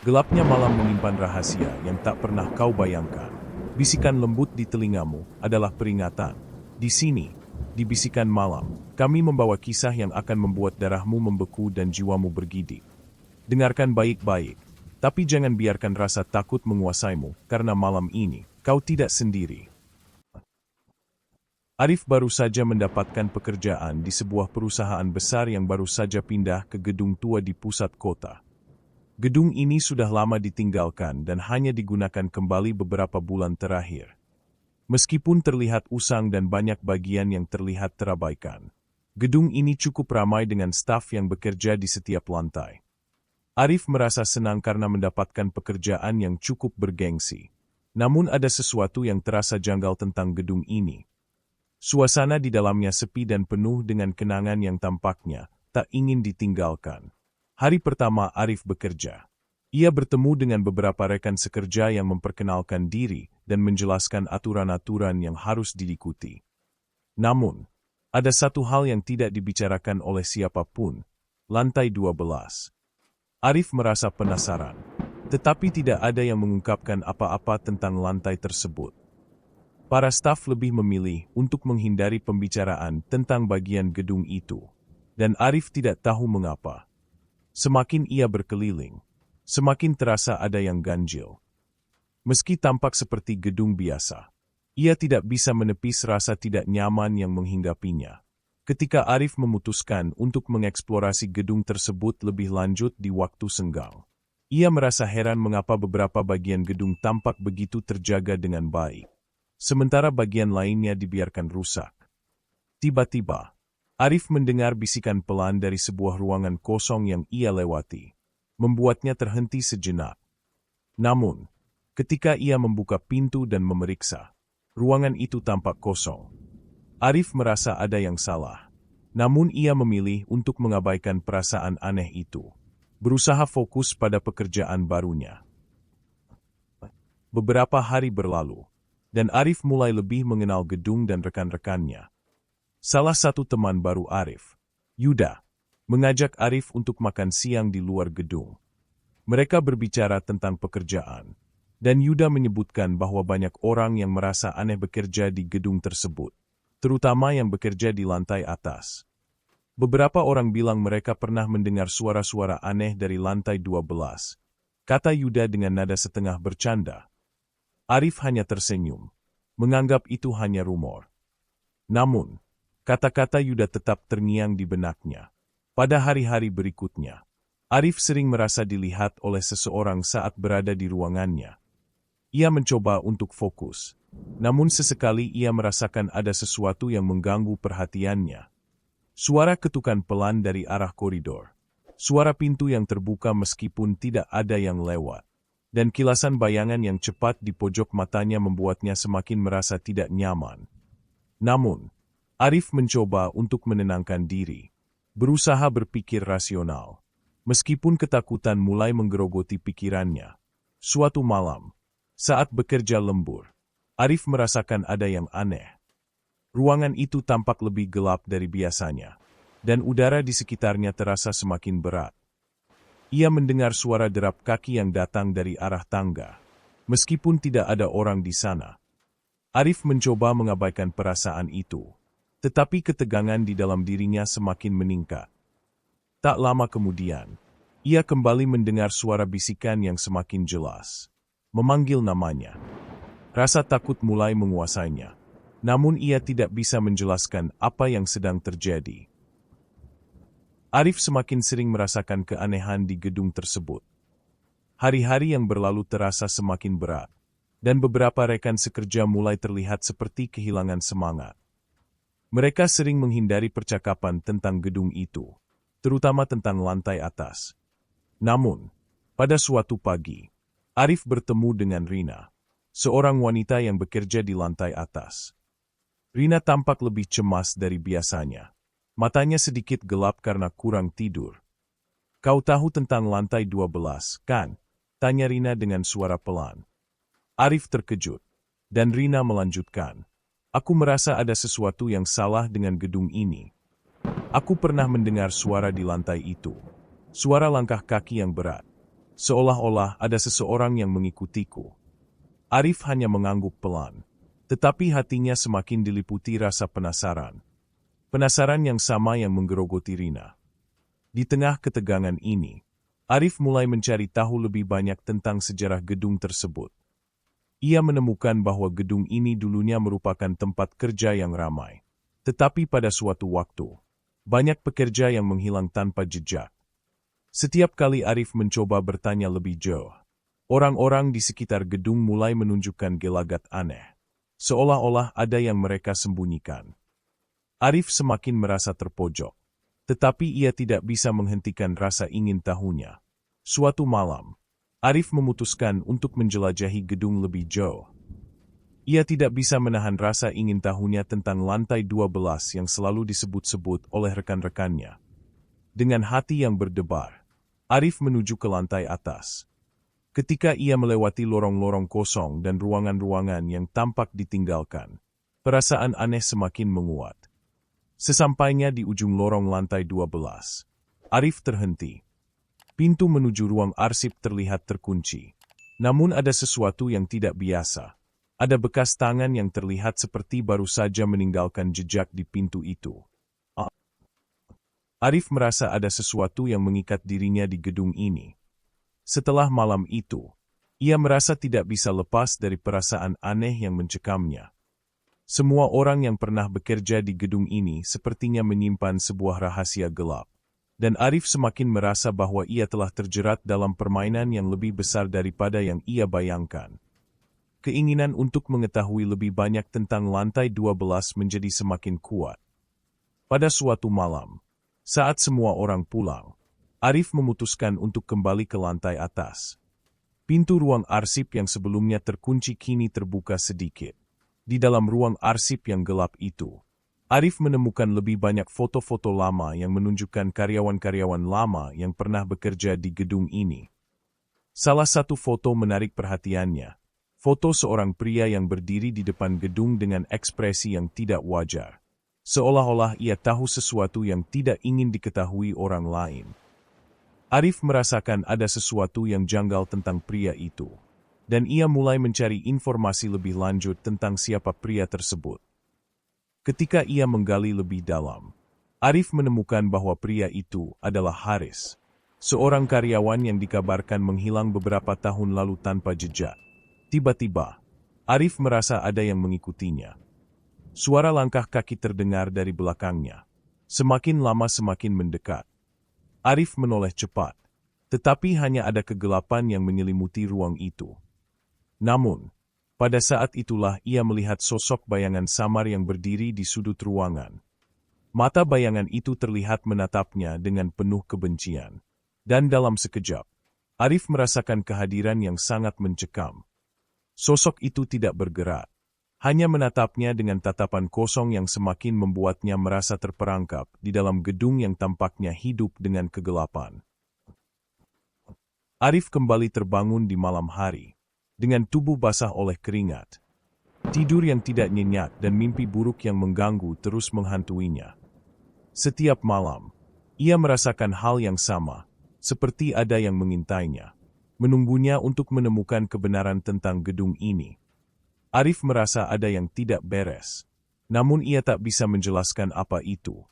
Gelapnya malam menyimpan rahasia yang tak pernah kau bayangkan. Bisikan lembut di telingamu adalah peringatan. Di sini, di bisikan malam, kami membawa kisah yang akan membuat darahmu membeku dan jiwamu bergidik. Dengarkan baik-baik, tapi jangan biarkan rasa takut menguasaimu, karena malam ini, kau tidak sendiri. Arif baru saja mendapatkan pekerjaan di sebuah perusahaan besar yang baru saja pindah ke gedung tua di pusat kota. Gedung ini sudah lama ditinggalkan dan hanya digunakan kembali beberapa bulan terakhir. Meskipun terlihat usang dan banyak bagian yang terlihat terabaikan, gedung ini cukup ramai dengan staf yang bekerja di setiap lantai. Arif merasa senang karena mendapatkan pekerjaan yang cukup bergengsi. Namun ada sesuatu yang terasa janggal tentang gedung ini. Suasana di dalamnya sepi dan penuh dengan kenangan yang tampaknya tak ingin ditinggalkan. Hari pertama Arif bekerja. Ia bertemu dengan beberapa rekan sekerja yang memperkenalkan diri dan menjelaskan aturan-aturan yang harus diikuti. Namun, ada satu hal yang tidak dibicarakan oleh siapapun, lantai 12. Arif merasa penasaran, tetapi tidak ada yang mengungkapkan apa-apa tentang lantai tersebut. Para staf lebih memilih untuk menghindari pembicaraan tentang bagian gedung itu, dan Arif tidak tahu mengapa. Semakin ia berkeliling, semakin terasa ada yang ganjil. Meski tampak seperti gedung biasa, ia tidak bisa menepis rasa tidak nyaman yang menghinggapinya. Ketika Arif memutuskan untuk mengeksplorasi gedung tersebut lebih lanjut di waktu senggang, ia merasa heran mengapa beberapa bagian gedung tampak begitu terjaga dengan baik, sementara bagian lainnya dibiarkan rusak. Tiba-tiba, Arif mendengar bisikan pelan dari sebuah ruangan kosong yang ia lewati, membuatnya terhenti sejenak. Namun, ketika ia membuka pintu dan memeriksa, ruangan itu tampak kosong. Arif merasa ada yang salah, namun ia memilih untuk mengabaikan perasaan aneh itu, berusaha fokus pada pekerjaan barunya. Beberapa hari berlalu, dan Arif mulai lebih mengenal gedung dan rekan-rekannya. Salah satu teman baru Arif, Yuda, mengajak Arif untuk makan siang di luar gedung. Mereka berbicara tentang pekerjaan, dan Yuda menyebutkan bahwa banyak orang yang merasa aneh bekerja di gedung tersebut, terutama yang bekerja di lantai atas. Beberapa orang bilang mereka pernah mendengar suara-suara aneh dari lantai 12, kata Yuda dengan nada setengah bercanda. Arif hanya tersenyum, menganggap itu hanya rumor. Namun, kata-kata Yuda tetap terngiang di benaknya. Pada hari-hari berikutnya, Arif sering merasa dilihat oleh seseorang saat berada di ruangannya. Ia mencoba untuk fokus, namun sesekali ia merasakan ada sesuatu yang mengganggu perhatiannya. Suara ketukan pelan dari arah koridor, suara pintu yang terbuka meskipun tidak ada yang lewat, dan kilasan bayangan yang cepat di pojok matanya membuatnya semakin merasa tidak nyaman. Namun, Arif mencoba untuk menenangkan diri, berusaha berpikir rasional. Meskipun ketakutan mulai menggerogoti pikirannya. Suatu malam, saat bekerja lembur, Arif merasakan ada yang aneh. Ruangan itu tampak lebih gelap dari biasanya, dan udara di sekitarnya terasa semakin berat. Ia mendengar suara derap kaki yang datang dari arah tangga, meskipun tidak ada orang di sana. Arif mencoba mengabaikan perasaan itu. Tetapi ketegangan di dalam dirinya semakin meningkat. Tak lama kemudian, ia kembali mendengar suara bisikan yang semakin jelas, memanggil namanya. Rasa takut mulai menguasainya, namun ia tidak bisa menjelaskan apa yang sedang terjadi. Arif semakin sering merasakan keanehan di gedung tersebut. Hari-hari yang berlalu terasa semakin berat, dan beberapa rekan sekerja mulai terlihat seperti kehilangan semangat. Mereka sering menghindari percakapan tentang gedung itu, terutama tentang lantai atas. Namun, pada suatu pagi, Arif bertemu dengan Rina, seorang wanita yang bekerja di lantai atas. Rina tampak lebih cemas dari biasanya. Matanya sedikit gelap karena kurang tidur. "Kau tahu tentang lantai 12, kan?" tanya Rina dengan suara pelan. Arif terkejut, dan Rina melanjutkan. "Aku merasa ada sesuatu yang salah dengan gedung ini. Aku pernah mendengar suara di lantai itu. Suara langkah kaki yang berat. Seolah-olah ada seseorang yang mengikutiku. Arif hanya mengangguk pelan, tetapi hatinya semakin diliputi rasa penasaran. Penasaran yang sama yang menggerogoti Rina. Di tengah ketegangan ini, Arif mulai mencari tahu lebih banyak tentang sejarah gedung tersebut. Ia menemukan bahwa gedung ini dulunya merupakan tempat kerja yang ramai. Tetapi pada suatu waktu, banyak pekerja yang menghilang tanpa jejak. Setiap kali Arif mencoba bertanya lebih jauh, orang-orang di sekitar gedung mulai menunjukkan gelagat aneh. Seolah-olah ada yang mereka sembunyikan. Arif semakin merasa terpojok. Tetapi ia tidak bisa menghentikan rasa ingin tahunya. Suatu malam, Arif memutuskan untuk menjelajahi gedung lebih jauh. Ia tidak bisa menahan rasa ingin tahunya tentang lantai 12 yang selalu disebut-sebut oleh rekan-rekannya. Dengan hati yang berdebar, Arif menuju ke lantai atas. Ketika ia melewati lorong-lorong kosong dan ruangan-ruangan yang tampak ditinggalkan, perasaan aneh semakin menguat. Sesampainya di ujung lorong lantai 12, Arif terhenti. Pintu menuju ruang arsip terlihat terkunci. Namun ada sesuatu yang tidak biasa. Ada bekas tangan yang terlihat seperti baru saja meninggalkan jejak di pintu itu. Arif merasa ada sesuatu yang mengikat dirinya di gedung ini. Setelah malam itu, ia merasa tidak bisa lepas dari perasaan aneh yang mencekamnya. Semua orang yang pernah bekerja di gedung ini sepertinya menyimpan sebuah rahasia gelap. Dan Arif semakin merasa bahwa ia telah terjerat dalam permainan yang lebih besar daripada yang ia bayangkan. Keinginan untuk mengetahui lebih banyak tentang lantai 12 menjadi semakin kuat. Pada suatu malam, saat semua orang pulang, Arif memutuskan untuk kembali ke lantai atas. Pintu ruang arsip yang sebelumnya terkunci kini terbuka sedikit. Di dalam ruang arsip yang gelap itu, Arif menemukan lebih banyak foto-foto lama yang menunjukkan karyawan-karyawan lama yang pernah bekerja di gedung ini. Salah satu foto menarik perhatiannya. Foto seorang pria yang berdiri di depan gedung dengan ekspresi yang tidak wajar. Seolah-olah ia tahu sesuatu yang tidak ingin diketahui orang lain. Arif merasakan ada sesuatu yang janggal tentang pria itu. Dan ia mulai mencari informasi lebih lanjut tentang siapa pria tersebut. Ketika ia menggali lebih dalam, Arif menemukan bahwa pria itu adalah Haris, seorang karyawan yang dikabarkan menghilang beberapa tahun lalu tanpa jejak. Tiba-tiba, Arif merasa ada yang mengikutinya. Suara langkah kaki terdengar dari belakangnya. Semakin lama semakin mendekat. Arif menoleh cepat, tetapi hanya ada kegelapan yang menyelimuti ruang itu. Namun, pada saat itulah ia melihat sosok bayangan samar yang berdiri di sudut ruangan. Mata bayangan itu terlihat menatapnya dengan penuh kebencian. Dan dalam sekejap, Arif merasakan kehadiran yang sangat mencekam. Sosok itu tidak bergerak. Hanya menatapnya dengan tatapan kosong yang semakin membuatnya merasa terperangkap di dalam gedung yang tampaknya hidup dengan kegelapan. Arif kembali terbangun di malam hari, dengan tubuh basah oleh keringat. Tidur yang tidak nyenyak dan mimpi buruk yang mengganggu terus menghantuinya. Setiap malam, ia merasakan hal yang sama, seperti ada yang mengintainya, menunggunya untuk menemukan kebenaran tentang gedung ini. Arif merasa ada yang tidak beres, namun ia tak bisa menjelaskan apa itu.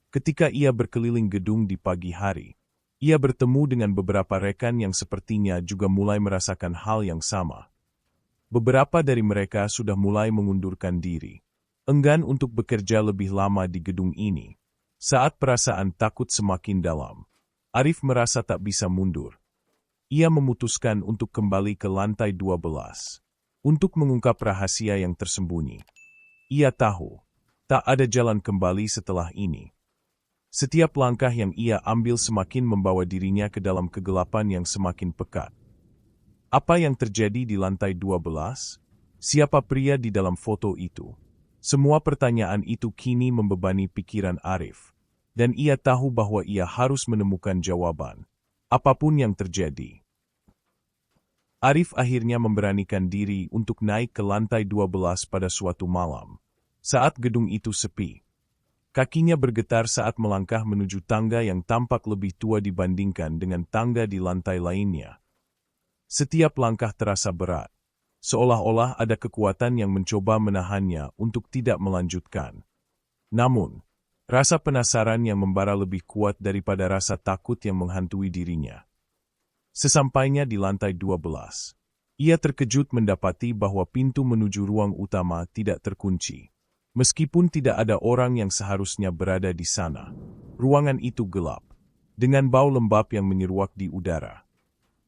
Ketika ia berkeliling gedung di pagi hari, ia bertemu dengan beberapa rekan yang sepertinya juga mulai merasakan hal yang sama. Beberapa dari mereka sudah mulai mengundurkan diri, enggan untuk bekerja lebih lama di gedung ini. Saat perasaan takut semakin dalam, Arif merasa tak bisa mundur. Ia memutuskan untuk kembali ke lantai 12. Untuk mengungkap rahasia yang tersembunyi. Ia tahu, tak ada jalan kembali setelah ini. Setiap langkah yang ia ambil semakin membawa dirinya ke dalam kegelapan yang semakin pekat. Apa yang terjadi di lantai 12? Siapa pria di dalam foto itu? Semua pertanyaan itu kini membebani pikiran Arif. Dan ia tahu bahwa ia harus menemukan jawaban. Apapun yang terjadi. Arif akhirnya memberanikan diri untuk naik ke lantai 12 pada suatu malam. Saat gedung itu sepi. Kakinya bergetar saat melangkah menuju tangga yang tampak lebih tua dibandingkan dengan tangga di lantai lainnya. Setiap langkah terasa berat, seolah-olah ada kekuatan yang mencoba menahannya untuk tidak melanjutkan. Namun, rasa penasaran yang membara lebih kuat daripada rasa takut yang menghantui dirinya. Sesampainya di lantai 12, ia terkejut mendapati bahwa pintu menuju ruang utama tidak terkunci. Meskipun tidak ada orang yang seharusnya berada di sana, ruangan itu gelap, dengan bau lembab yang menyeruak di udara.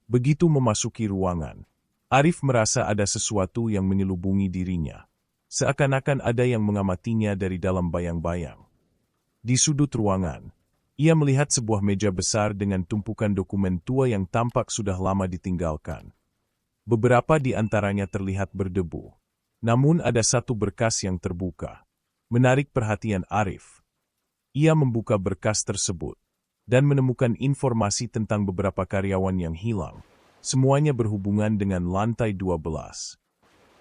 Begitu memasuki ruangan, Arif merasa ada sesuatu yang menyelubungi dirinya. Seakan-akan ada yang mengamatinya dari dalam bayang-bayang. Di sudut ruangan, ia melihat sebuah meja besar dengan tumpukan dokumen tua yang tampak sudah lama ditinggalkan. Beberapa di antaranya terlihat berdebu. Namun ada satu berkas yang terbuka. Menarik perhatian Arif. Ia membuka berkas tersebut dan menemukan informasi tentang beberapa karyawan yang hilang. Semuanya berhubungan dengan lantai 12.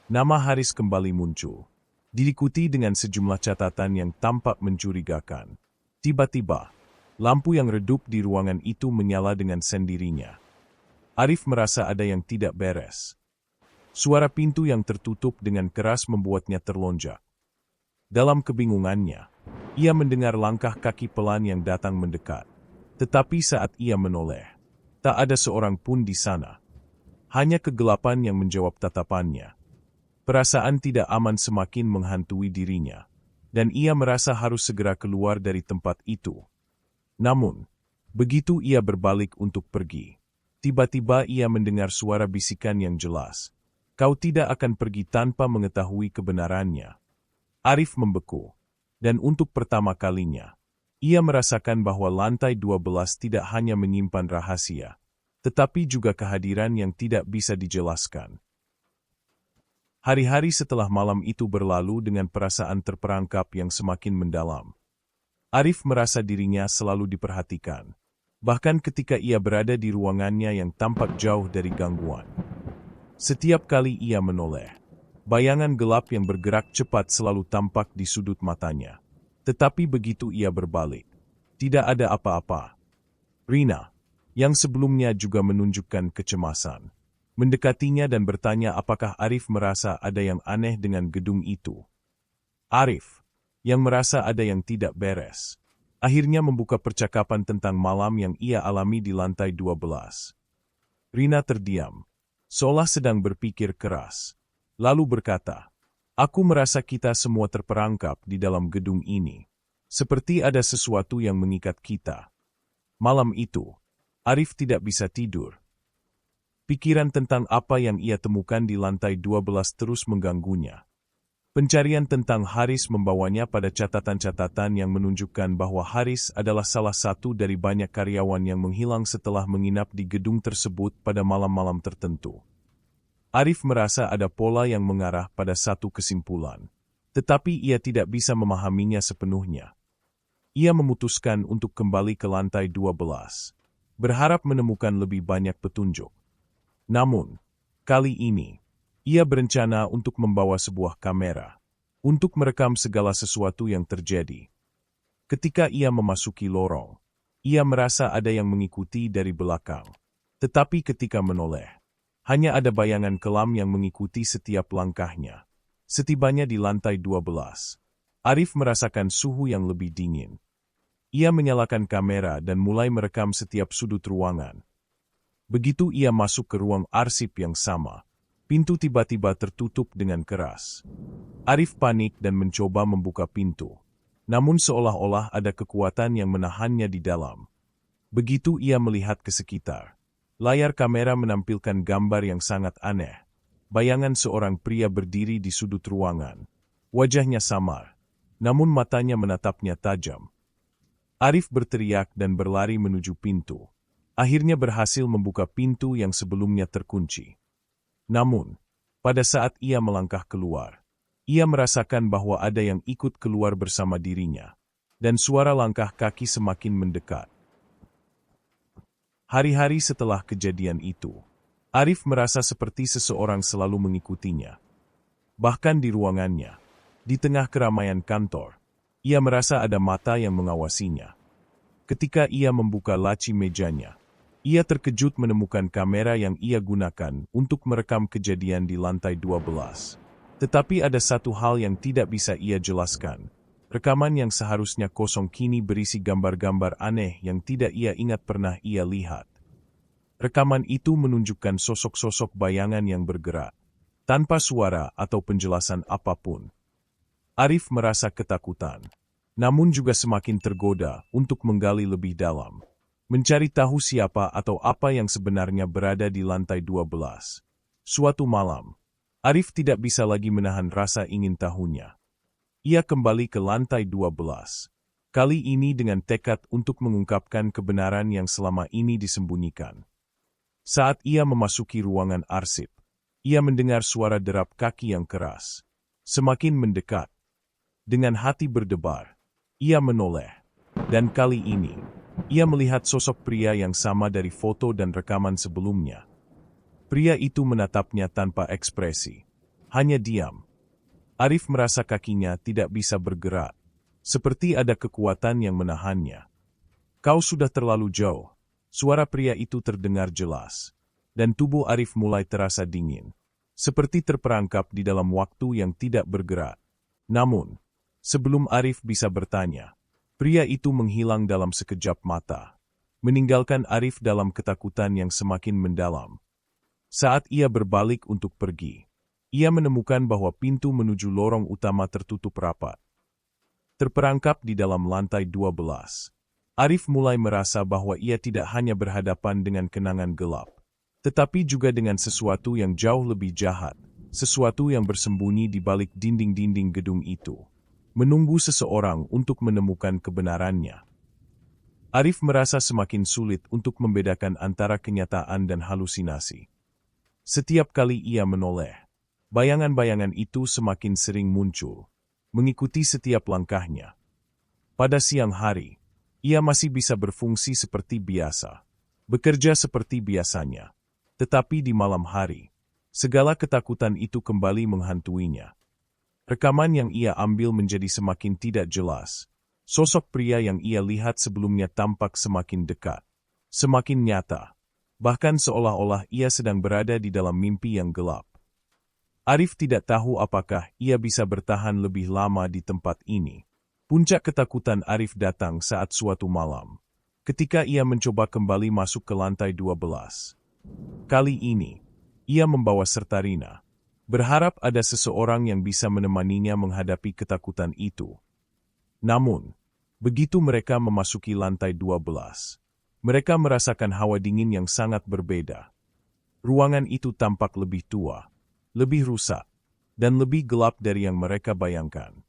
Nama Haris kembali muncul, diikuti dengan sejumlah catatan yang tampak mencurigakan. Tiba-tiba, lampu yang redup di ruangan itu menyala dengan sendirinya. Arif merasa ada yang tidak beres. Suara pintu yang tertutup dengan keras membuatnya terlonjak. Dalam kebingungannya, ia mendengar langkah kaki pelan yang datang mendekat. Tetapi saat ia menoleh, tak ada seorang pun di sana. Hanya kegelapan yang menjawab tatapannya. Perasaan tidak aman semakin menghantui dirinya, dan ia merasa harus segera keluar dari tempat itu. Namun, begitu ia berbalik untuk pergi, tiba-tiba ia mendengar suara bisikan yang jelas. Kau tidak akan pergi tanpa mengetahui kebenarannya. Arif membeku, dan untuk pertama kalinya, ia merasakan bahwa lantai 12 tidak hanya menyimpan rahasia, tetapi juga kehadiran yang tidak bisa dijelaskan. Hari-hari setelah malam itu berlalu dengan perasaan terperangkap yang semakin mendalam. Arif merasa dirinya selalu diperhatikan, bahkan ketika ia berada di ruangannya yang tampak jauh dari gangguan. Setiap kali ia menoleh, bayangan gelap yang bergerak cepat selalu tampak di sudut matanya. Tetapi begitu ia berbalik, tidak ada apa-apa. Rina, yang sebelumnya juga menunjukkan kecemasan, mendekatinya dan bertanya apakah Arif merasa ada yang aneh dengan gedung itu. Arif, yang merasa ada yang tidak beres, akhirnya membuka percakapan tentang malam yang ia alami di lantai 12. Rina terdiam, seolah sedang berpikir keras, lalu berkata, "Aku merasa kita semua terperangkap di dalam gedung ini. Seperti ada sesuatu yang mengikat kita." Malam itu, Arif tidak bisa tidur. Pikiran tentang apa yang ia temukan di lantai 12 terus mengganggunya. Pencarian tentang Haris membawanya pada catatan-catatan yang menunjukkan bahwa Haris adalah salah satu dari banyak karyawan yang menghilang setelah menginap di gedung tersebut pada malam-malam tertentu. Arif merasa ada pola yang mengarah pada satu kesimpulan, tetapi ia tidak bisa memahaminya sepenuhnya. Ia memutuskan untuk kembali ke lantai 12, berharap menemukan lebih banyak petunjuk. Namun, kali ini, ia berencana untuk membawa sebuah kamera, untuk merekam segala sesuatu yang terjadi. Ketika ia memasuki lorong, ia merasa ada yang mengikuti dari belakang. Tetapi ketika menoleh, hanya ada bayangan kelam yang mengikuti setiap langkahnya. Setibanya di lantai 12, Arif merasakan suhu yang lebih dingin. Ia menyalakan kamera dan mulai merekam setiap sudut ruangan. Begitu ia masuk ke ruang arsip yang sama, pintu tiba-tiba tertutup dengan keras. Arif panik dan mencoba membuka pintu. Namun seolah-olah ada kekuatan yang menahannya di dalam. Begitu ia melihat ke sekitar, layar kamera menampilkan gambar yang sangat aneh. Bayangan seorang pria berdiri di sudut ruangan. Wajahnya samar, namun matanya menatapnya tajam. Arif berteriak dan berlari menuju pintu. Akhirnya berhasil membuka pintu yang sebelumnya terkunci. Namun, pada saat ia melangkah keluar, ia merasakan bahwa ada yang ikut keluar bersama dirinya, dan suara langkah kaki semakin mendekat. Hari-hari setelah kejadian itu, Arif merasa seperti seseorang selalu mengikutinya. Bahkan di ruangannya, di tengah keramaian kantor, ia merasa ada mata yang mengawasinya. Ketika ia membuka laci mejanya, Ia terkejut menemukan kamera yang ia gunakan untuk merekam kejadian di lantai 12. Tetapi ada satu hal yang tidak bisa ia jelaskan. Rekaman yang seharusnya kosong kini berisi gambar-gambar aneh yang tidak ia ingat pernah ia lihat. Rekaman itu menunjukkan sosok-sosok bayangan yang bergerak, tanpa suara atau penjelasan apapun. Arif merasa ketakutan, namun juga semakin tergoda untuk menggali lebih dalam. Mencari tahu siapa atau apa yang sebenarnya berada di lantai 12. Suatu malam, Arif tidak bisa lagi menahan rasa ingin tahunya. Ia kembali ke lantai 12. Kali ini dengan tekad untuk mengungkapkan kebenaran yang selama ini disembunyikan. Saat ia memasuki ruangan arsip, ia mendengar suara derap kaki yang keras. Semakin mendekat. Dengan hati berdebar, ia menoleh. Dan kali ini, ia melihat sosok pria yang sama dari foto dan rekaman sebelumnya. Pria itu menatapnya tanpa ekspresi. Hanya diam. Arif merasa kakinya tidak bisa bergerak. Seperti ada kekuatan yang menahannya. Kau sudah terlalu jauh. Suara pria itu terdengar jelas. Dan tubuh Arif mulai terasa dingin. Seperti terperangkap di dalam waktu yang tidak bergerak. Namun, sebelum Arif bisa bertanya, pria itu menghilang dalam sekejap mata, meninggalkan Arif dalam ketakutan yang semakin mendalam. Saat ia berbalik untuk pergi, ia menemukan bahwa pintu menuju lorong utama tertutup rapat. Terperangkap di dalam lantai 12, Arif mulai merasa bahwa ia tidak hanya berhadapan dengan kenangan gelap, tetapi juga dengan sesuatu yang jauh lebih jahat, sesuatu yang bersembunyi di balik dinding-dinding gedung itu. Menunggu seseorang untuk menemukan kebenarannya. Arif merasa semakin sulit untuk membedakan antara kenyataan dan halusinasi. Setiap kali ia menoleh, bayangan-bayangan itu semakin sering muncul, mengikuti setiap langkahnya. Pada siang hari, ia masih bisa berfungsi seperti biasa, bekerja seperti biasanya. Tetapi di malam hari, segala ketakutan itu kembali menghantuinya. Rekaman yang ia ambil menjadi semakin tidak jelas. Sosok pria yang ia lihat sebelumnya tampak semakin dekat, semakin nyata. Bahkan seolah-olah ia sedang berada di dalam mimpi yang gelap. Arif tidak tahu apakah ia bisa bertahan lebih lama di tempat ini. Puncak ketakutan Arif datang saat suatu malam, ketika ia mencoba kembali masuk ke lantai 12. Kali ini, ia membawa serta Rina. Berharap ada seseorang yang bisa menemaninya menghadapi ketakutan itu. Namun, begitu mereka memasuki lantai 12, mereka merasakan hawa dingin yang sangat berbeda. Ruangan itu tampak lebih tua, lebih rusak, dan lebih gelap dari yang mereka bayangkan.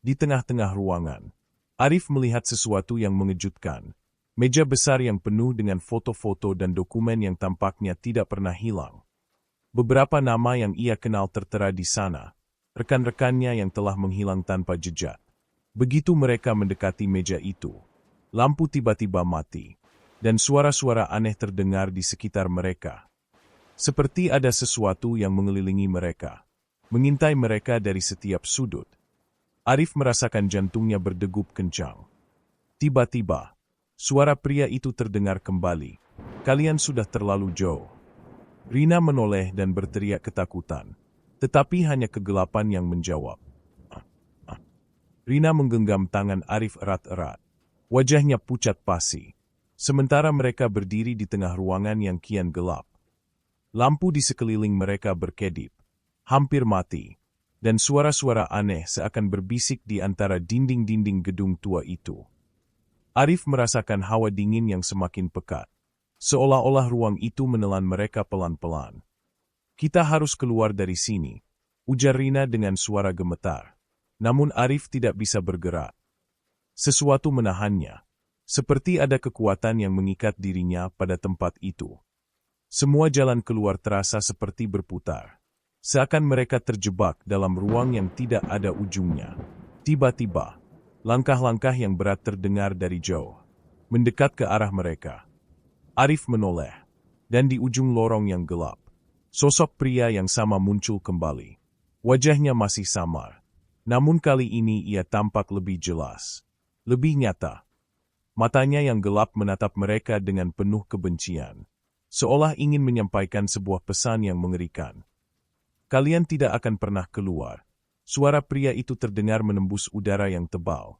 Di tengah-tengah ruangan, Arif melihat sesuatu yang mengejutkan. Meja besar yang penuh dengan foto-foto dan dokumen yang tampaknya tidak pernah hilang. Beberapa nama yang ia kenal tertera di sana, rekan-rekannya yang telah menghilang tanpa jejak. Begitu mereka mendekati meja itu, lampu tiba-tiba mati, dan suara-suara aneh terdengar di sekitar mereka. Seperti ada sesuatu yang mengelilingi mereka, mengintai mereka dari setiap sudut. Arif merasakan jantungnya berdegup kencang. Tiba-tiba, suara pria itu terdengar kembali. Kalian sudah terlalu jauh. Rina menoleh dan berteriak ketakutan, tetapi hanya kegelapan yang menjawab. Rina menggenggam tangan Arif erat-erat. Wajahnya pucat pasi, sementara mereka berdiri di tengah ruangan yang kian gelap. Lampu di sekeliling mereka berkedip, hampir mati, dan suara-suara aneh seakan berbisik di antara dinding-dinding gedung tua itu. Arif merasakan hawa dingin yang semakin pekat. Seolah-olah ruang itu menelan mereka pelan-pelan. Kita harus keluar dari sini, ujar Rina dengan suara gemetar. Namun Arif tidak bisa bergerak. Sesuatu menahannya, seperti ada kekuatan yang mengikat dirinya pada tempat itu. Semua jalan keluar terasa seperti berputar. Seakan mereka terjebak dalam ruang yang tidak ada ujungnya. Tiba-tiba, langkah-langkah yang berat terdengar dari jauh, mendekat ke arah mereka. Arif menoleh, dan di ujung lorong yang gelap, sosok pria yang sama muncul kembali. Wajahnya masih samar, namun kali ini ia tampak lebih jelas, lebih nyata. Matanya yang gelap menatap mereka dengan penuh kebencian, seolah ingin menyampaikan sebuah pesan yang mengerikan. Kalian tidak akan pernah keluar. Suara pria itu terdengar menembus udara yang tebal.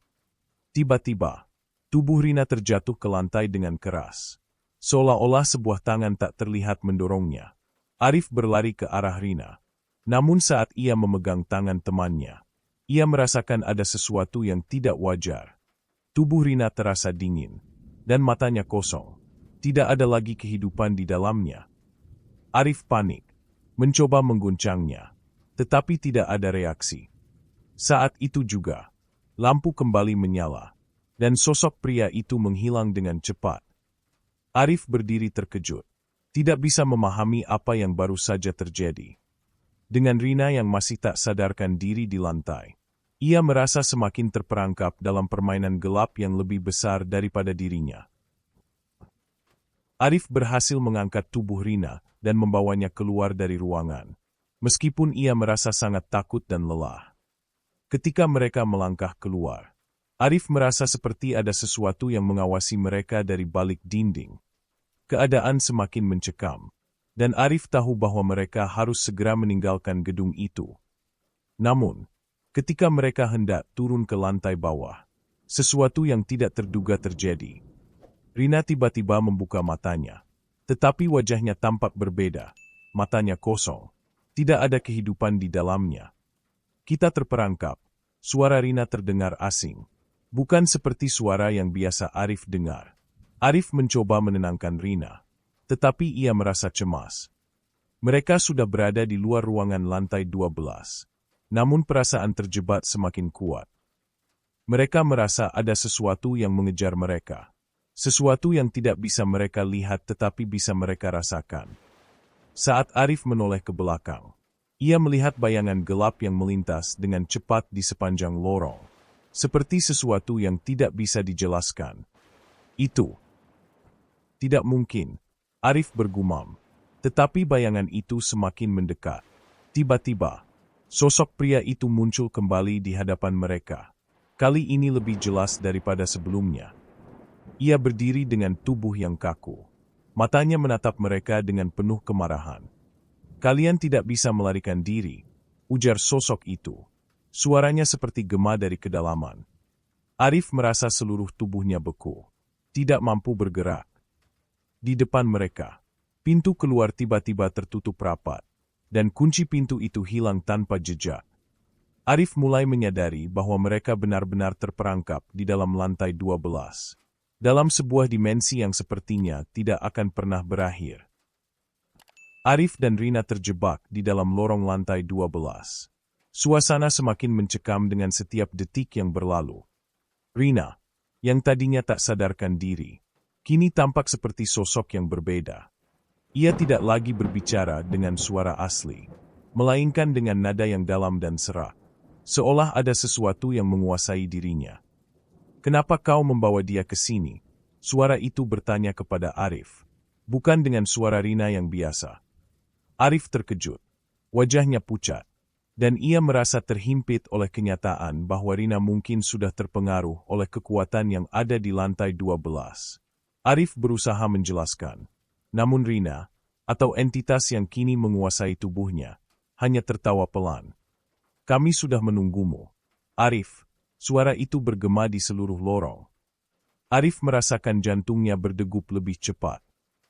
Tiba-tiba, tubuh Rina terjatuh ke lantai dengan keras. Seolah-olah sebuah tangan tak terlihat mendorongnya. Arif berlari ke arah Rina. Namun saat ia memegang tangan temannya, ia merasakan ada sesuatu yang tidak wajar. Tubuh Rina terasa dingin, dan matanya kosong. Tidak ada lagi kehidupan di dalamnya. Arif panik, mencoba mengguncangnya, tetapi tidak ada reaksi. Saat itu juga, lampu kembali menyala, dan sosok pria itu menghilang dengan cepat. Arif berdiri terkejut, tidak bisa memahami apa yang baru saja terjadi. Dengan Rina yang masih tak sadarkan diri di lantai, ia merasa semakin terperangkap dalam permainan gelap yang lebih besar daripada dirinya. Arif berhasil mengangkat tubuh Rina dan membawanya keluar dari ruangan, meskipun ia merasa sangat takut dan lelah. Ketika mereka melangkah keluar, Arif merasa seperti ada sesuatu yang mengawasi mereka dari balik dinding. Keadaan semakin mencekam, dan Arif tahu bahwa mereka harus segera meninggalkan gedung itu. Namun, ketika mereka hendak turun ke lantai bawah, sesuatu yang tidak terduga terjadi. Rina tiba-tiba membuka matanya, tetapi wajahnya tampak berbeda. Matanya kosong, tidak ada kehidupan di dalamnya. Kita terperangkap. Suara Rina terdengar asing, bukan seperti suara yang biasa Arif dengar. Arif mencoba menenangkan Rina, tetapi ia merasa cemas. Mereka sudah berada di luar ruangan lantai 12, namun perasaan terjebak semakin kuat. Mereka merasa ada sesuatu yang mengejar mereka. Sesuatu yang tidak bisa mereka lihat tetapi bisa mereka rasakan. Saat Arif menoleh ke belakang, ia melihat bayangan gelap yang melintas dengan cepat di sepanjang lorong. Seperti sesuatu yang tidak bisa dijelaskan. Itu tidak mungkin, Arif bergumam. Tetapi bayangan itu semakin mendekat. Tiba-tiba, sosok pria itu muncul kembali di hadapan mereka. Kali ini lebih jelas daripada sebelumnya. Ia berdiri dengan tubuh yang kaku. Matanya menatap mereka dengan penuh kemarahan. Kalian tidak bisa melarikan diri, ujar sosok itu. Suaranya seperti gema dari kedalaman. Arif merasa seluruh tubuhnya beku, tidak mampu bergerak. Di depan mereka, pintu keluar tiba-tiba tertutup rapat, dan kunci pintu itu hilang tanpa jejak. Arif mulai menyadari bahwa mereka benar-benar terperangkap di dalam lantai 12. Dalam sebuah dimensi yang sepertinya tidak akan pernah berakhir. Arif dan Rina terjebak di dalam lorong lantai 12. Suasana semakin mencekam dengan setiap detik yang berlalu. Rina, yang tadinya tak sadarkan diri, kini tampak seperti sosok yang berbeda. Ia tidak lagi berbicara dengan suara asli, melainkan dengan nada yang dalam dan serak, seolah ada sesuatu yang menguasai dirinya. Kenapa kau membawa dia ke sini? Suara itu bertanya kepada Arif, bukan dengan suara Rina yang biasa. Arif terkejut, wajahnya pucat, dan ia merasa terhimpit oleh kenyataan bahwa Rina mungkin sudah terpengaruh oleh kekuatan yang ada di lantai 12. Arif berusaha menjelaskan, namun Rina, atau entitas yang kini menguasai tubuhnya, hanya tertawa pelan. Kami sudah menunggumu. Arif, suara itu bergema di seluruh lorong. Arif merasakan jantungnya berdegup lebih cepat.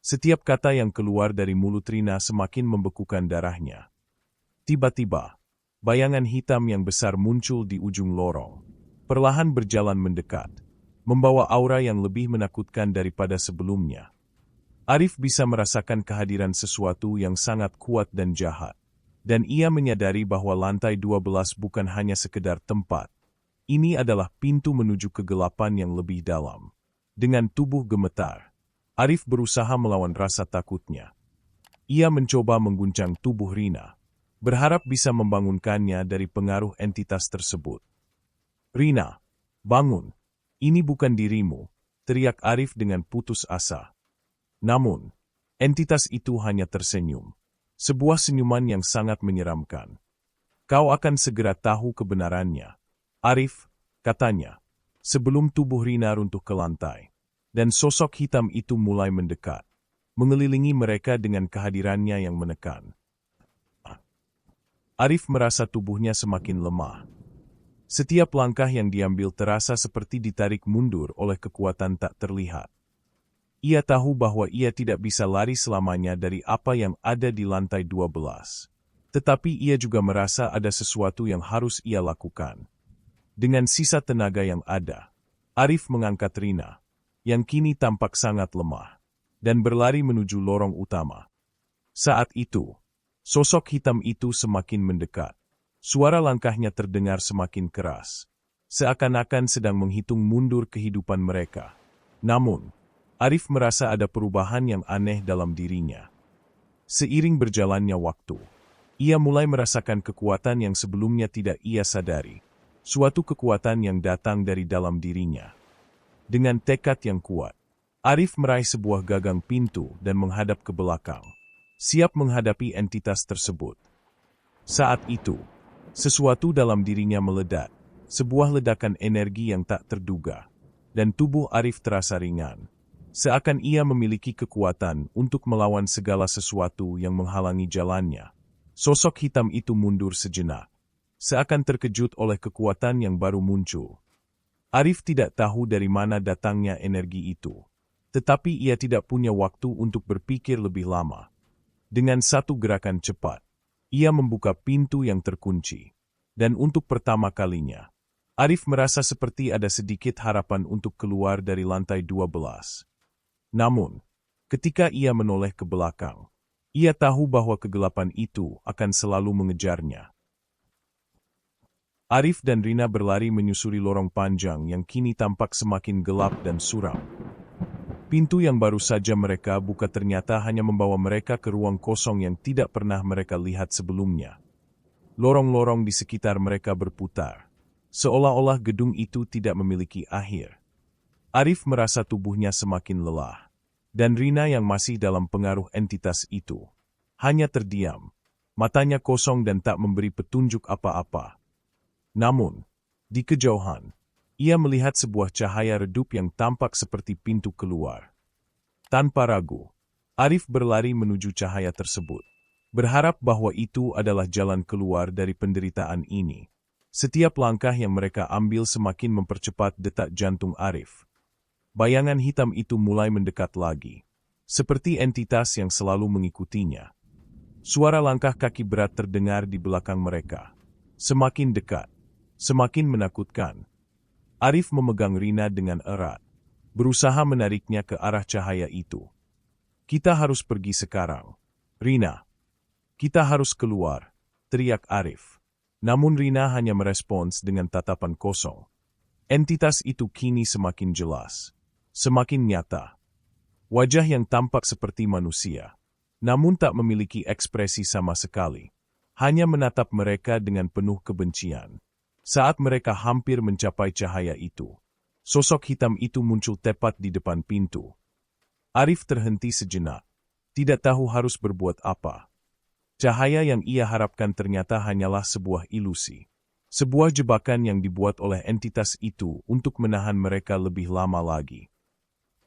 Setiap kata yang keluar dari mulut Rina semakin membekukan darahnya. Tiba-tiba, bayangan hitam yang besar muncul di ujung lorong. Perlahan berjalan mendekat, membawa aura yang lebih menakutkan daripada sebelumnya. Arif bisa merasakan kehadiran sesuatu yang sangat kuat dan jahat. Dan ia menyadari bahwa lantai 12 bukan hanya sekedar tempat. Ini adalah pintu menuju kegelapan yang lebih dalam. Dengan tubuh gemetar, Arif berusaha melawan rasa takutnya. Ia mencoba mengguncang tubuh Rina, berharap bisa membangunkannya dari pengaruh entitas tersebut. Rina, bangun. Ini bukan dirimu, teriak Arif dengan putus asa. Namun, entitas itu hanya tersenyum. Sebuah senyuman yang sangat menyeramkan. Kau akan segera tahu kebenarannya. Arif, katanya, sebelum tubuh Rina runtuh ke lantai. dan sosok hitam itu mulai mendekat, mengelilingi mereka dengan kehadirannya yang menekan. Arif merasa tubuhnya semakin lemah. Setiap langkah yang diambil terasa seperti ditarik mundur oleh kekuatan tak terlihat. Ia tahu bahwa ia tidak bisa lari selamanya dari apa yang ada di lantai 12. Tetapi ia juga merasa ada sesuatu yang harus ia lakukan. Dengan sisa tenaga yang ada, Arif mengangkat Rina, yang kini tampak sangat lemah, dan berlari menuju lorong utama. Saat itu, sosok hitam itu semakin mendekat. Suara langkahnya terdengar semakin keras, seakan-akan sedang menghitung mundur kehidupan mereka. Namun, Arif merasa ada perubahan yang aneh dalam dirinya. Seiring berjalannya waktu, ia mulai merasakan kekuatan yang sebelumnya tidak ia sadari. Suatu kekuatan yang datang dari dalam dirinya. Dengan tekad yang kuat, Arif meraih sebuah gagang pintu dan menghadap ke belakang, siap menghadapi entitas tersebut. Saat itu, sesuatu dalam dirinya meledak, sebuah ledakan energi yang tak terduga, dan tubuh Arif terasa ringan. Seakan ia memiliki kekuatan untuk melawan segala sesuatu yang menghalangi jalannya. Sosok hitam itu mundur sejenak, seakan terkejut oleh kekuatan yang baru muncul. Arif tidak tahu dari mana datangnya energi itu, tetapi ia tidak punya waktu untuk berpikir lebih lama. Dengan satu gerakan cepat, ia membuka pintu yang terkunci, dan untuk pertama kalinya, Arif merasa seperti ada sedikit harapan untuk keluar dari lantai 12. Namun, ketika ia menoleh ke belakang, ia tahu bahwa kegelapan itu akan selalu mengejarnya. Arif dan Rina berlari menyusuri lorong panjang yang kini tampak semakin gelap dan suram. Pintu yang baru saja mereka buka ternyata hanya membawa mereka ke ruang kosong yang tidak pernah mereka lihat sebelumnya. Lorong-lorong di sekitar mereka berputar, seolah-olah gedung itu tidak memiliki akhir. Arif merasa tubuhnya semakin lelah, dan Rina yang masih dalam pengaruh entitas itu hanya terdiam, matanya kosong dan tak memberi petunjuk apa-apa. Namun, di kejauhan, ia melihat sebuah cahaya redup yang tampak seperti pintu keluar. Tanpa ragu, Arif berlari menuju cahaya tersebut, berharap bahwa itu adalah jalan keluar dari penderitaan ini. Setiap langkah yang mereka ambil semakin mempercepat detak jantung Arif. Bayangan hitam itu mulai mendekat lagi, seperti entitas yang selalu mengikutinya. Suara langkah kaki berat terdengar di belakang mereka. Semakin dekat, semakin menakutkan. Arif memegang Rina dengan erat, berusaha menariknya ke arah cahaya itu. "Kita harus pergi sekarang, Rina. Kita harus keluar," teriak Arif. Namun Rina hanya merespons dengan tatapan kosong. Entitas itu kini semakin jelas, semakin nyata. Wajah yang tampak seperti manusia, namun tak memiliki ekspresi sama sekali. Hanya menatap mereka dengan penuh kebencian. Saat mereka hampir mencapai cahaya itu, sosok hitam itu muncul tepat di depan pintu. Arif terhenti sejenak, tidak tahu harus berbuat apa. Cahaya yang ia harapkan ternyata hanyalah sebuah ilusi. Sebuah jebakan yang dibuat oleh entitas itu untuk menahan mereka lebih lama lagi.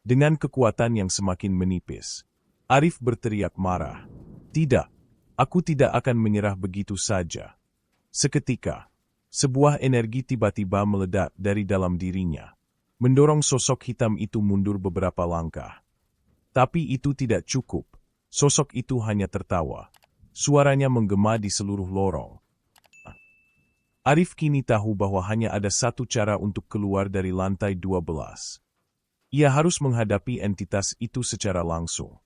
Dengan kekuatan yang semakin menipis, Arif berteriak marah. "Tidak, aku tidak akan menyerah begitu saja." Seketika, sebuah energi tiba-tiba meledak dari dalam dirinya, mendorong sosok hitam itu mundur beberapa langkah. Tapi itu tidak cukup, sosok itu hanya tertawa. Suaranya menggema di seluruh lorong. Arif kini tahu bahwa hanya ada satu cara untuk keluar dari lantai 12. Ia harus menghadapi entitas itu secara langsung.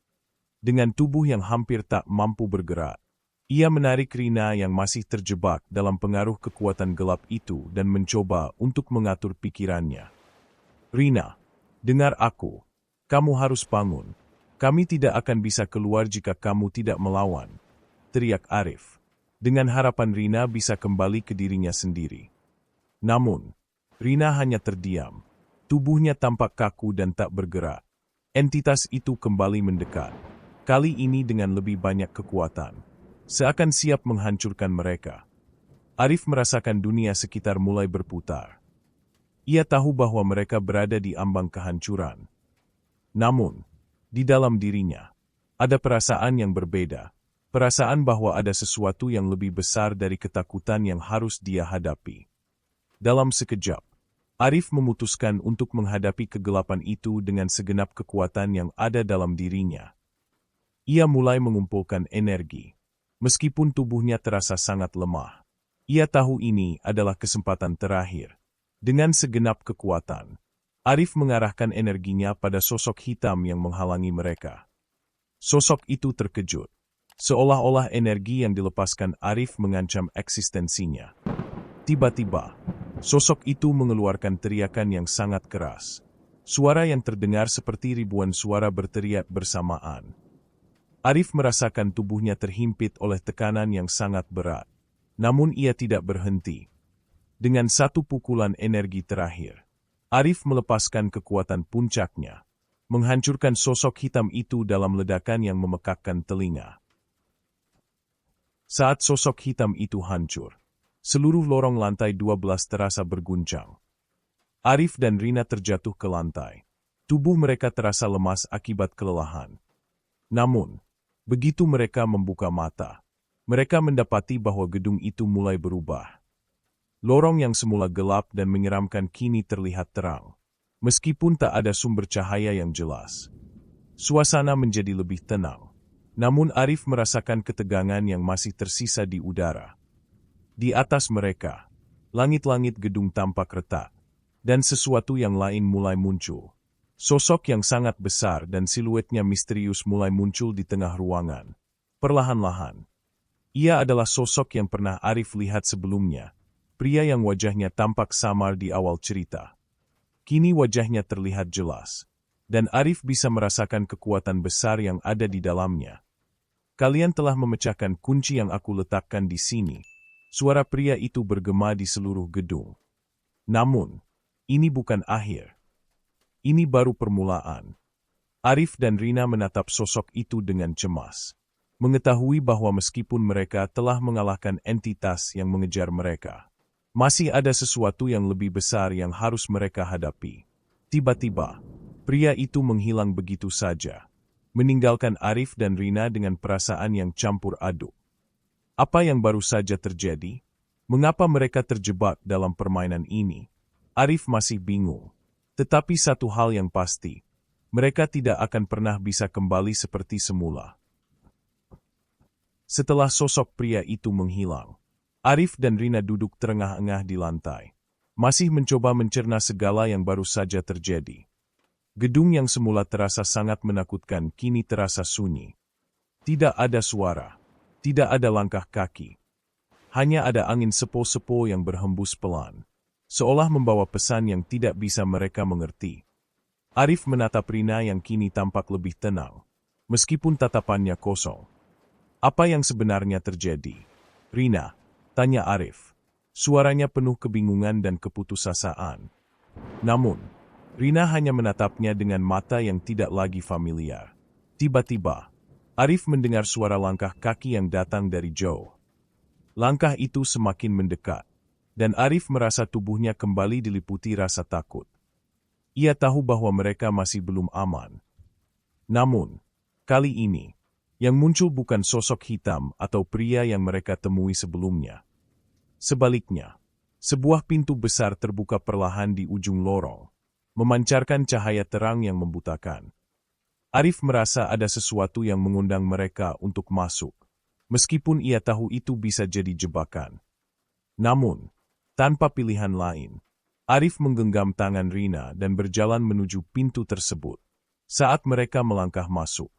Dengan tubuh yang hampir tak mampu bergerak, ia menarik Rina yang masih terjebak dalam pengaruh kekuatan gelap itu dan mencoba untuk mengatur pikirannya. "Rina, dengar aku. Kamu harus bangun. Kami tidak akan bisa keluar jika kamu tidak melawan," teriak Arif, dengan harapan Rina bisa kembali ke dirinya sendiri. Namun, Rina hanya terdiam. Tubuhnya tampak kaku dan tak bergerak. Entitas itu kembali mendekat, kali ini dengan lebih banyak kekuatan. Seakan siap menghancurkan mereka. Arif merasakan dunia sekitar mulai berputar. Ia tahu bahwa mereka berada di ambang kehancuran. Namun, di dalam dirinya, ada perasaan yang berbeda. Perasaan bahwa ada sesuatu yang lebih besar dari ketakutan yang harus dia hadapi. Dalam sekejap, Arif memutuskan untuk menghadapi kegelapan itu dengan segenap kekuatan yang ada dalam dirinya. Ia mulai mengumpulkan energi. Meskipun tubuhnya terasa sangat lemah, ia tahu ini adalah kesempatan terakhir. Dengan segenap kekuatan, Arif mengarahkan energinya pada sosok hitam yang menghalangi mereka. Sosok itu terkejut. Seolah-olah energi yang dilepaskan Arif mengancam eksistensinya. Tiba-tiba, sosok itu mengeluarkan teriakan yang sangat keras. Suara yang terdengar seperti ribuan suara berteriak bersamaan. Arif merasakan tubuhnya terhimpit oleh tekanan yang sangat berat. Namun ia tidak berhenti. Dengan satu pukulan energi terakhir, Arif melepaskan kekuatan puncaknya, menghancurkan sosok hitam itu dalam ledakan yang memekakkan telinga. Saat sosok hitam itu hancur, seluruh lorong lantai 12 terasa berguncang. Arif dan Rina terjatuh ke lantai. Tubuh mereka terasa lemas akibat kelelahan. Namun, begitu mereka membuka mata, mereka mendapati bahwa gedung itu mulai berubah. Lorong yang semula gelap dan menyeramkan kini terlihat terang, meskipun tak ada sumber cahaya yang jelas. Suasana menjadi lebih tenang. Namun Arif merasakan ketegangan yang masih tersisa di udara. Di atas mereka, langit-langit gedung tampak retak, dan sesuatu yang lain mulai muncul. Sosok yang sangat besar dan siluetnya misterius mulai muncul di tengah ruangan. Perlahan-lahan, ia adalah sosok yang pernah Arif lihat sebelumnya, pria yang wajahnya tampak samar di awal cerita. Kini wajahnya terlihat jelas, dan Arif bisa merasakan kekuatan besar yang ada di dalamnya. Kalian telah memecahkan kunci yang aku letakkan di sini. Suara pria itu bergema di seluruh gedung. Namun, ini bukan akhir. Ini baru permulaan. Arif dan Rina menatap sosok itu dengan cemas, mengetahui bahwa meskipun mereka telah mengalahkan entitas yang mengejar mereka, masih ada sesuatu yang lebih besar yang harus mereka hadapi. Tiba-tiba, pria itu menghilang begitu saja, meninggalkan Arif dan Rina dengan perasaan yang campur aduk. Apa yang baru saja terjadi? Mengapa mereka terjebak dalam permainan ini? Arif masih bingung. Tetapi satu hal yang pasti, mereka tidak akan pernah bisa kembali seperti semula. Setelah sosok pria itu menghilang, Arif dan Rina duduk terengah-engah di lantai, masih mencoba mencerna segala yang baru saja terjadi. Gedung yang semula terasa sangat menakutkan kini terasa sunyi. Tidak ada suara, tidak ada langkah kaki. Hanya ada angin sepo-sepo yang berhembus pelan, seolah membawa pesan yang tidak bisa mereka mengerti. Arif menatap Rina yang kini tampak lebih tenang, meskipun tatapannya kosong. Apa yang sebenarnya terjadi? Rina, tanya Arif. Suaranya penuh kebingungan dan keputusasaan. Namun, Rina hanya menatapnya dengan mata yang tidak lagi familiar. Tiba-tiba, Arif mendengar suara langkah kaki yang datang dari jauh. Langkah itu semakin mendekat, dan Arif merasa tubuhnya kembali diliputi rasa takut. Ia tahu bahwa mereka masih belum aman. Namun, kali ini, yang muncul bukan sosok hitam atau pria yang mereka temui sebelumnya. Sebaliknya, sebuah pintu besar terbuka perlahan di ujung lorong, memancarkan cahaya terang yang membutakan. Arif merasa ada sesuatu yang mengundang mereka untuk masuk, meskipun ia tahu itu bisa jadi jebakan. Namun, tanpa pilihan lain, Arif menggenggam tangan Rina dan berjalan menuju pintu tersebut. Saat mereka melangkah masuk,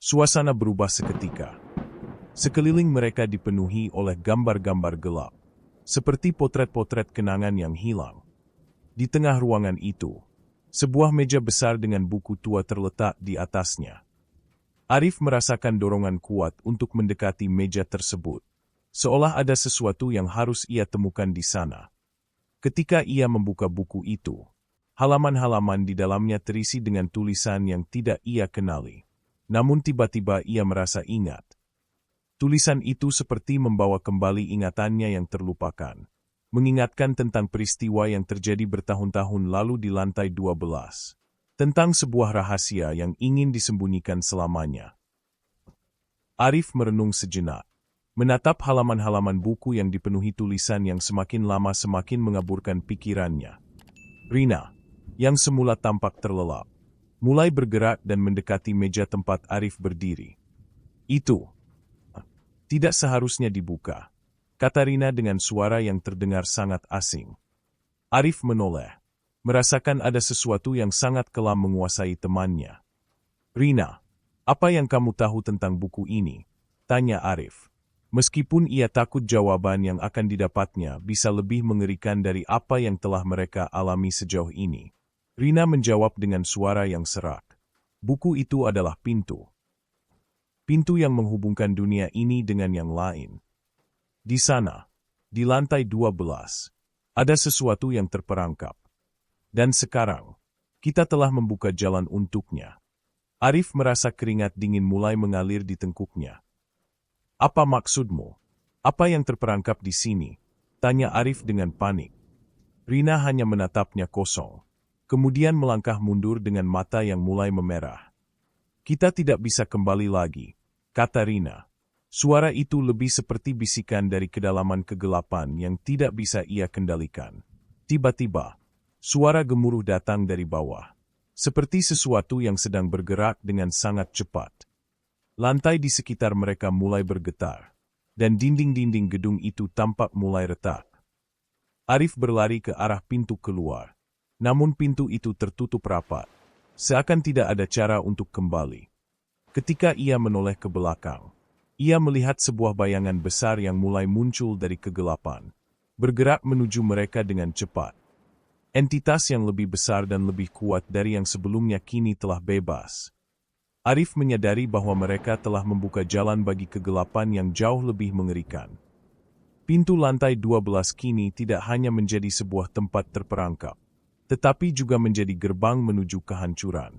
suasana berubah seketika. Sekeliling mereka dipenuhi oleh gambar-gambar gelap, seperti potret-potret kenangan yang hilang. Di tengah ruangan itu, sebuah meja besar dengan buku tua terletak di atasnya. Arif merasakan dorongan kuat untuk mendekati meja tersebut, seolah ada sesuatu yang harus ia temukan di sana. Ketika ia membuka buku itu, halaman-halaman di dalamnya terisi dengan tulisan yang tidak ia kenali. Namun tiba-tiba ia merasa ingat. Tulisan itu seperti membawa kembali ingatannya yang terlupakan, mengingatkan tentang peristiwa yang terjadi bertahun-tahun lalu di lantai 12. tentang sebuah rahasia yang ingin disembunyikan selamanya. Arif merenung sejenak, menatap halaman-halaman buku yang dipenuhi tulisan yang semakin lama semakin mengaburkan pikirannya. Rina, yang semula tampak terlelap, mulai bergerak dan mendekati meja tempat Arif berdiri. Itu tidak seharusnya dibuka, kata Rina dengan suara yang terdengar sangat asing. Arif menoleh, merasakan ada sesuatu yang sangat kelam menguasai temannya. Rina, apa yang kamu tahu tentang buku ini? Tanya Arif. Meskipun ia takut jawaban yang akan didapatnya bisa lebih mengerikan dari apa yang telah mereka alami sejauh ini. Rina menjawab dengan suara yang serak. Buku itu adalah pintu. Pintu yang menghubungkan dunia ini dengan yang lain. Di sana, di lantai 12, ada sesuatu yang terperangkap. Dan sekarang, kita telah membuka jalan untuknya. Arif merasa keringat dingin mulai mengalir di tengkuknya. Apa maksudmu? Apa yang terperangkap di sini? Tanya Arif dengan panik. Rina hanya menatapnya kosong. Kemudian melangkah mundur dengan mata yang mulai memerah. Kita tidak bisa kembali lagi, kata Rina. Suara itu lebih seperti bisikan dari kedalaman kegelapan yang tidak bisa ia kendalikan. Tiba-tiba, suara gemuruh datang dari bawah. Seperti sesuatu yang sedang bergerak dengan sangat cepat. Lantai di sekitar mereka mulai bergetar, dan dinding-dinding gedung itu tampak mulai retak. Arif berlari ke arah pintu keluar, namun pintu itu tertutup rapat, seakan tidak ada cara untuk kembali. Ketika ia menoleh ke belakang, ia melihat sebuah bayangan besar yang mulai muncul dari kegelapan, bergerak menuju mereka dengan cepat. Entitas yang lebih besar dan lebih kuat dari yang sebelumnya kini telah bebas. Arif menyadari bahwa mereka telah membuka jalan bagi kegelapan yang jauh lebih mengerikan. Pintu lantai 12 kini tidak hanya menjadi sebuah tempat terperangkap, tetapi juga menjadi gerbang menuju kehancuran.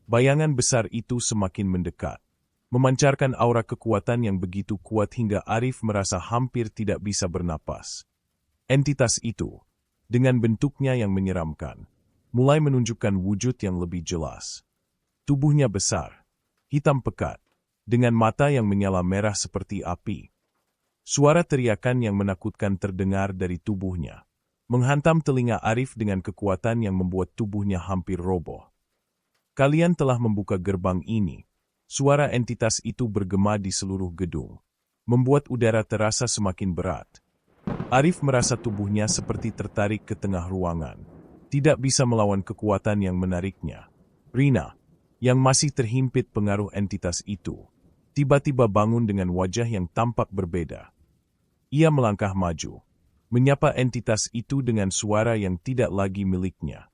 Bayangan besar itu semakin mendekat, memancarkan aura kekuatan yang begitu kuat hingga Arif merasa hampir tidak bisa bernapas. Entitas itu, dengan bentuknya yang menyeramkan, mulai menunjukkan wujud yang lebih jelas. Tubuhnya besar, hitam pekat, dengan mata yang menyala merah seperti api. Suara teriakan yang menakutkan terdengar dari tubuhnya, menghantam telinga Arif dengan kekuatan yang membuat tubuhnya hampir roboh. Kalian telah membuka gerbang ini. Suara entitas itu bergema di seluruh gedung, membuat udara terasa semakin berat. Arif merasa tubuhnya seperti tertarik ke tengah ruangan, tidak bisa melawan kekuatan yang menariknya. Rina, yang masih terhimpit pengaruh entitas itu, tiba-tiba bangun dengan wajah yang tampak berbeda. Ia melangkah maju, menyapa entitas itu dengan suara yang tidak lagi miliknya.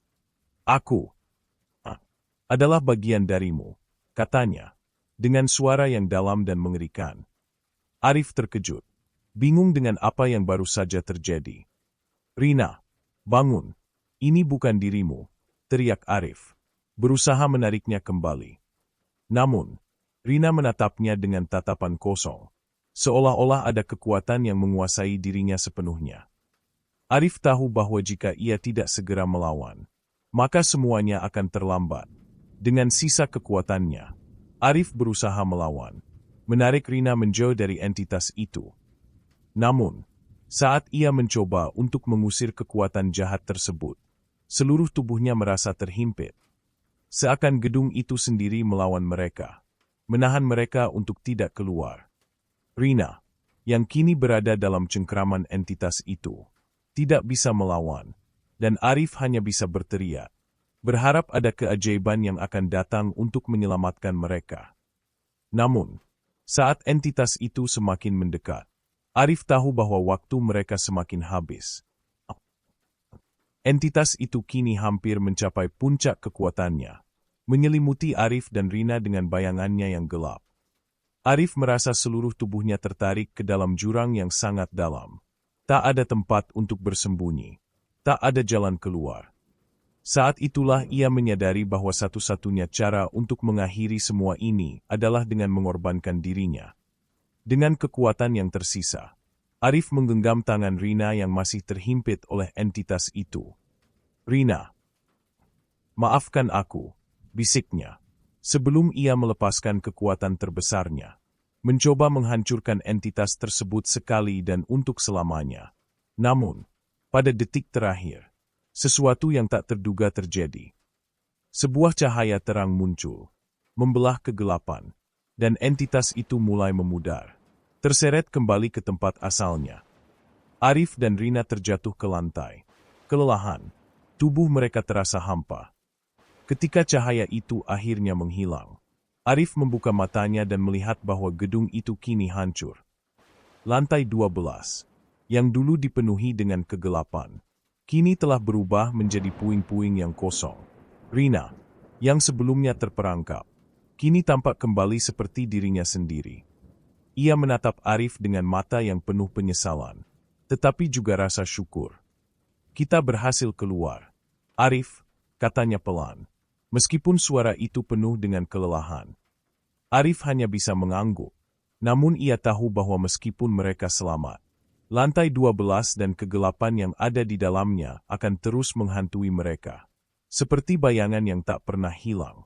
Aku adalah bagian darimu, katanya, dengan suara yang dalam dan mengerikan. Arif terkejut, bingung dengan apa yang baru saja terjadi. Rina, bangun, ini bukan dirimu, teriak Arif, berusaha menariknya kembali. Namun, Rina menatapnya dengan tatapan kosong, seolah-olah ada kekuatan yang menguasai dirinya sepenuhnya. Arif tahu bahwa jika ia tidak segera melawan, maka semuanya akan terlambat. Dengan sisa kekuatannya, Arif berusaha melawan, menarik Rina menjauh dari entitas itu. Namun, saat ia mencoba untuk mengusir kekuatan jahat tersebut, seluruh tubuhnya merasa terhimpit. Seakan gedung itu sendiri melawan mereka, menahan mereka untuk tidak keluar. Rina, yang kini berada dalam cengkraman entitas itu, tidak bisa melawan, dan Arif hanya bisa berteriak, berharap ada keajaiban yang akan datang untuk menyelamatkan mereka. Namun, saat entitas itu semakin mendekat, Arif tahu bahwa waktu mereka semakin habis. Entitas itu kini hampir mencapai puncak kekuatannya, menyelimuti Arif dan Rina dengan bayangannya yang gelap. Arif merasa seluruh tubuhnya tertarik ke dalam jurang yang sangat dalam. Tak ada tempat untuk bersembunyi. Tak ada jalan keluar. Saat itulah ia menyadari bahwa satu-satunya cara untuk mengakhiri semua ini adalah dengan mengorbankan dirinya. Dengan kekuatan yang tersisa, Arif menggenggam tangan Rina yang masih terhimpit oleh entitas itu. Rina, Maafkan aku, bisiknya. Sebelum ia melepaskan kekuatan terbesarnya. Mencoba menghancurkan entitas tersebut sekali dan untuk selamanya. Namun, pada detik terakhir, sesuatu yang tak terduga terjadi. Sebuah cahaya terang muncul, membelah kegelapan, dan entitas itu mulai memudar. Terseret kembali ke tempat asalnya. Arif dan Rina terjatuh ke lantai. Kelelahan, tubuh mereka terasa hampa. Ketika cahaya itu akhirnya menghilang, Arif membuka matanya dan melihat bahwa gedung itu kini hancur. Lantai 12, yang dulu dipenuhi dengan kegelapan, kini telah berubah menjadi puing-puing yang kosong. Rina, yang sebelumnya terperangkap, kini tampak kembali seperti dirinya sendiri. Ia menatap Arif dengan mata yang penuh penyesalan, tetapi juga rasa syukur. Kita berhasil keluar. Arif, katanya pelan. Meskipun suara itu penuh dengan kelelahan. Arif hanya bisa mengangguk. Namun ia tahu bahwa meskipun mereka selamat, lantai 12 dan kegelapan yang ada di dalamnya akan terus menghantui mereka. Seperti bayangan yang tak pernah hilang.